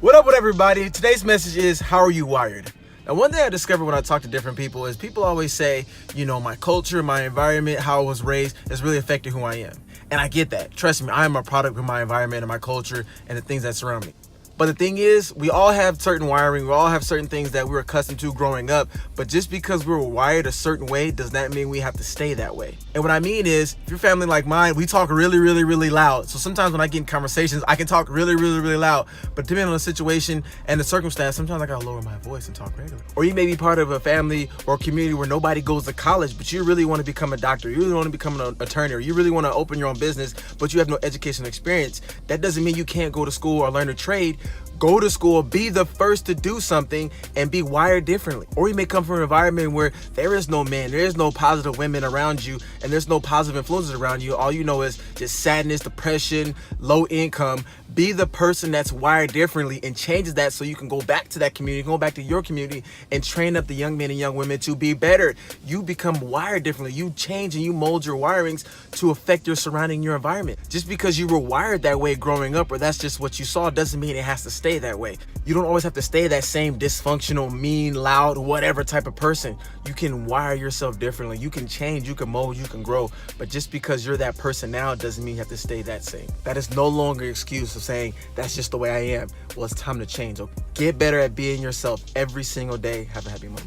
What up with everybody? Today's message is, how are you wired? Now, one thing I discovered when I talk to different people is people always say, you know, my culture, my environment, how I was raised has really affected who I am. And I get that. Trust me, I am a product of my environment and my culture and the things that surround me. But the thing is, we all have certain wiring, we all have certain things that we were accustomed to growing up, but just because we were wired a certain way does not mean we have to stay that way. And what I mean is, if your family like mine, we talk really loud. So sometimes when I get in conversations, I can talk really loud, but depending on the situation and the circumstance, sometimes I gotta lower my voice and talk regular. Or you may be part of a family or a community where nobody goes to college, but you really want to become a doctor, you really want to become an attorney, or you really want to open your own business, but you have no education experience. That doesn't mean you can't go to school or learn a trade. Go to school, be the first to do something, and be wired differently. Or you may come from an environment where there is no men, there is no positive women around you, and there's no positive influences around you. All you know is just sadness, depression, low income. Be the person that's wired differently and changes that so you can go back to that community, go back to your community and train up the young men and young women to be better. You become wired differently. You change and you mold your wirings to affect your surrounding, your environment. Just because you were wired that way growing up, or that's just what you saw, doesn't mean it has to stay that way. You don't always have to stay that same dysfunctional, mean, loud, whatever type of person. You can wire yourself differently. You can change, you can mold, you can grow. But just because you're that person now doesn't mean you have to stay that same. That is no longer an excuse of saying, that's just the way I am. Well, it's time to change. Okay? Get better at being yourself every single day. Have a happy Monday.